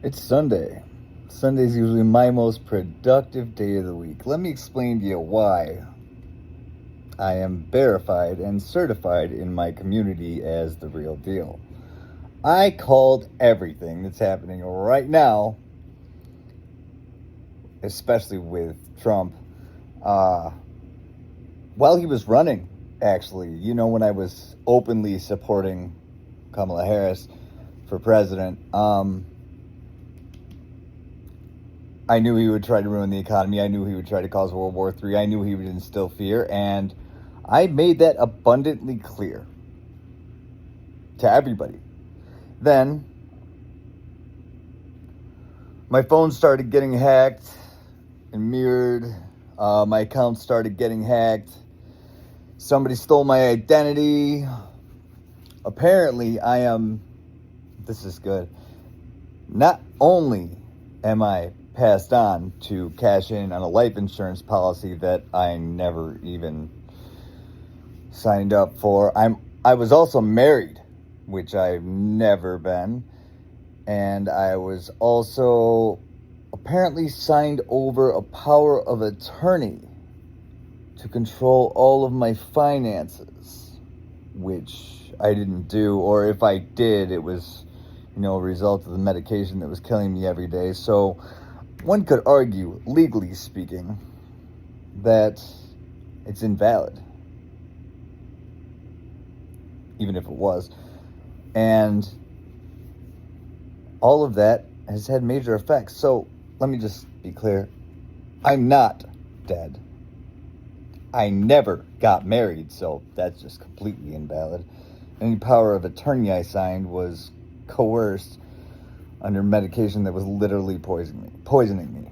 It's Sunday. Sunday's usually my most productive day of the week. Let me explain to you why I am verified and certified in my community as the real deal. I called everything that's happening right now, especially with Trump, while he was running, actually. When I was openly supporting Kamala Harris for president, I knew he would try to ruin the economy. I knew he would try to cause World War III. I knew he would instill fear. And I made that abundantly clear to everybody. Then, my phone started getting hacked and mirrored. My account started getting hacked. Somebody stole my identity. Apparently, this is good. Not only am I passed on to cash in on a life insurance policy that I never even signed up for. I was also married, which I've never been, and I was also apparently signed over a power of attorney to control all of my finances, which I didn't do, or if I did, it was, a result of the medication that was killing me every day. So one could argue, legally speaking, that it's invalid, even if it was. And all of that has had major effects. So let me just be clear. I'm not dead. I never got married, so that's just completely invalid. Any power of attorney I signed was coerced under medication that was literally poisoning me.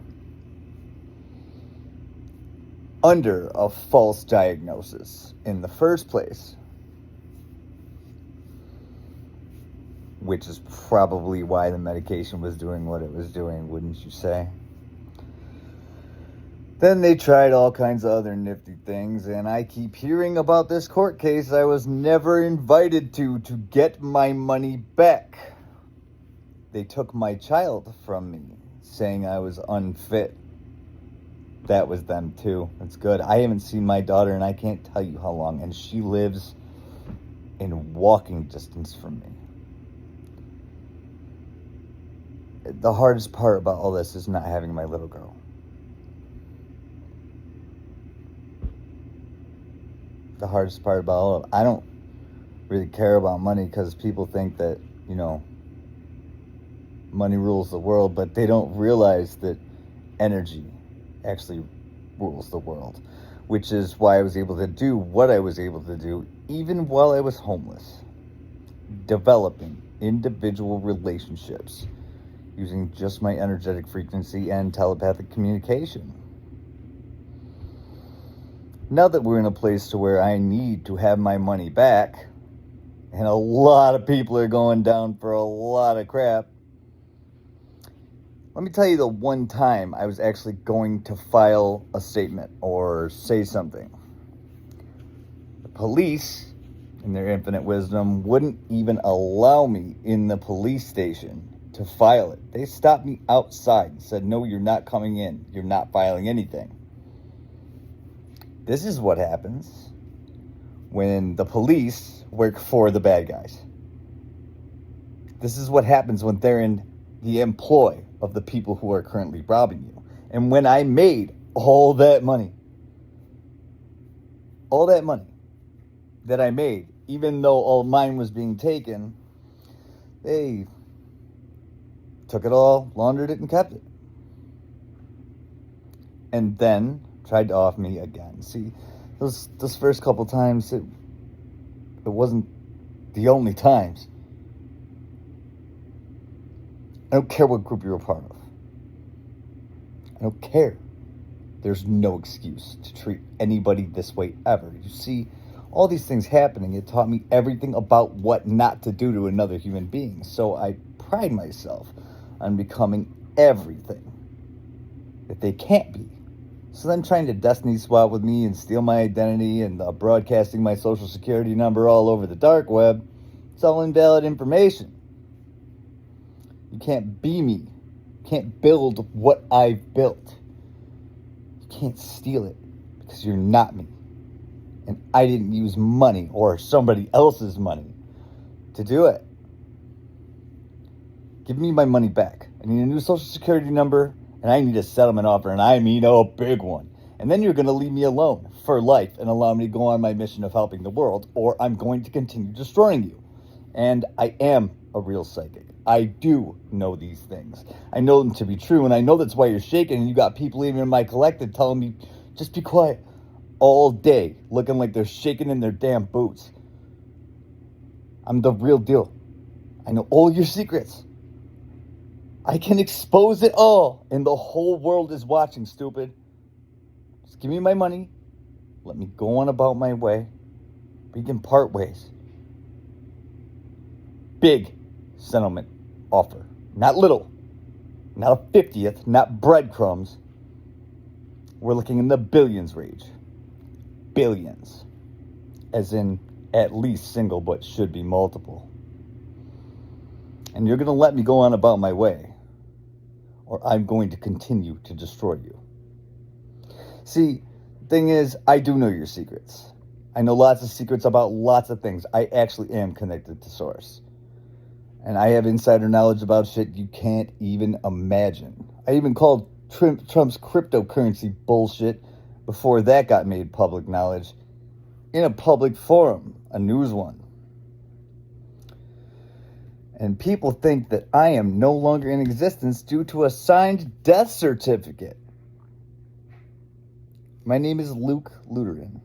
Under a false diagnosis in the first place. Which is probably why the medication was doing what it was doing, wouldn't you say? Then they tried all kinds of other nifty things, and I keep hearing about this court case I was never invited to get my money back. They took my child from me, saying I was unfit. That was them too. That's good. I haven't seen my daughter, and I can't tell you how long, and she lives in walking distance from me. The hardest part about all this is not having my little girl. The hardest part about all of it, I don't really care about money because people think that, money rules the world, but they don't realize that energy actually rules the world, which is why I was able to do what I was able to do even while I was homeless, developing individual relationships using just my energetic frequency and telepathic communication. Now that we're in a place to where I need to have my money back, and a lot of people are going down for a lot of crap, let me tell you the one time I was actually going to file a statement or say something. The police, in their infinite wisdom, wouldn't even allow me in the police station to file it. They stopped me outside and said, "No, you're not coming in. You're not filing anything." This is what happens when the police work for the bad guys. This is what happens when they're in the employ of the people who are currently robbing you. And when I made all that money that I made, even though all mine was being taken, they took it all, laundered it, and kept it. And then tried to off me again. See, those first couple times, it wasn't the only times. I don't care what group you're a part of. I don't care. There's no excuse to treat anybody this way ever. You see, all these things happening, it taught me everything about what not to do to another human being. So I pride myself on becoming everything that they can't be. So then trying to destiny swap with me and steal my identity and broadcasting my social security number all over the dark web, it's all invalid information. You can't be me You can't build what I've built. You can't steal it because you're not me. And I didn't use money or somebody else's money to do it. Give me my money back. I need a new social security number, and I need a settlement offer, and I mean a big one. And then you're going to leave me alone for life and allow me to go on my mission of helping the world, or I'm going to continue destroying you. And I am a real psychic. I do know these things. I know them to be true, and I know that's why you're shaking, and you got people even in my collective telling me, just be quiet, all day, looking like they're shaking in their damn boots. I'm the real deal. I know all your secrets. I can expose it all, and the whole world is watching, stupid. Just give me my money. Let me go on about my way. We can part ways. Big settlement offer. Not little. Not a 50th. Not breadcrumbs. We're looking in the billions range. Billions. As in at least single, but should be multiple. And you're going to let me go on about my way, or I'm going to continue to destroy you. See, thing is, I do know your secrets. I know lots of secrets about lots of things. I actually am connected to Source. And I have insider knowledge about shit you can't even imagine. I even called Trump's cryptocurrency bullshit before that got made public knowledge in a public forum, a news one. And people think that I am no longer in existence due to a signed death certificate. My name is Luke Luteran.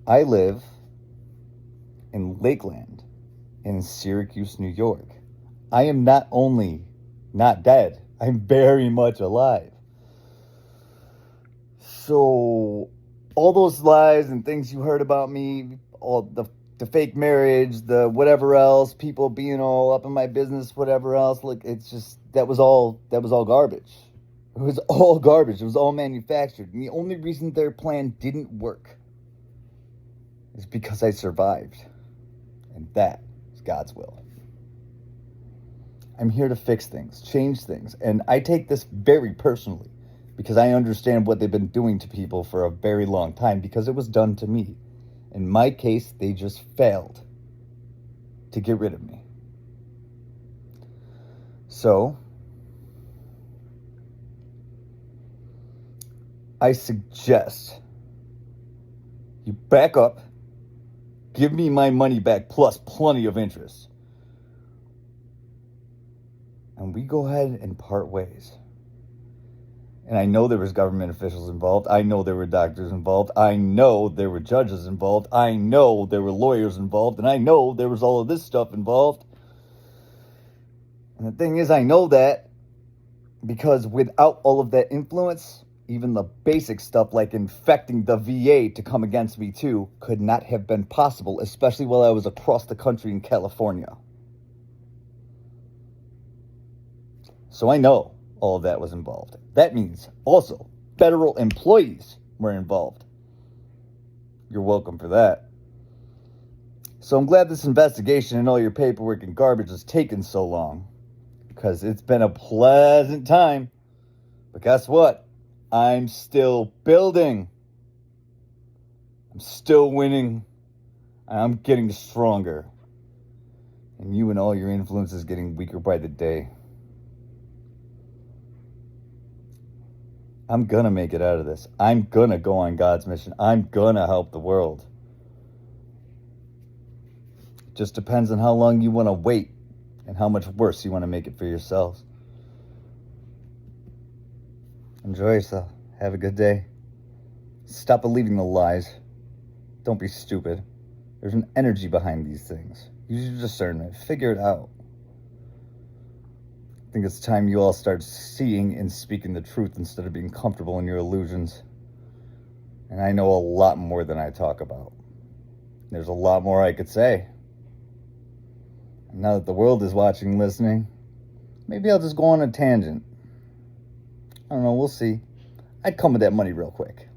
I live in Lakeland in Syracuse, New York. I am not only not dead, I'm very much alive. So, all those lies and things you heard about me, all the fake marriage, the whatever else, people being all up in my business, whatever else, look, it's just, that was all garbage. It was all garbage. It was all manufactured. And the only reason their plan didn't work is because I survived. And that is God's will. I'm here to fix things, change things. And I take this very personally because I understand what they've been doing to people for a very long time because it was done to me. In my case, they just failed to get rid of me. So, I suggest you back up, give me my money back plus plenty of interest, and we go ahead and part ways. And I know there was government officials involved. I know there were doctors involved. I know there were judges involved. I know there were lawyers involved. And I know there was all of this stuff involved. And the thing is, I know that because without all of that influence, even the basic stuff like infecting the VA to come against me too could not have been possible, especially while I was across the country in California. So I know all of that was involved. That means also federal employees were involved. You're welcome for that. So I'm glad this investigation and all your paperwork and garbage has taken so long, because it's been a pleasant time. But guess what? I'm still building. I'm still winning. And I'm getting stronger. And you and all your influence is getting weaker by the day. I'm gonna make it out of this. I'm gonna go on God's mission. I'm gonna help the world. It just depends on how long you want to wait and how much worse you want to make it for yourselves. Enjoy yourself. Have a good day. Stop believing the lies. Don't be stupid. There's an energy behind these things. Use your discernment. Figure it out. I think it's time you all start seeing and speaking the truth instead of being comfortable in your illusions. And I know a lot more than I talk about. There's a lot more I could say. And now that the world is watching, listening, maybe I'll just go on a tangent. I don't know, we'll see. I'd come with that money real quick.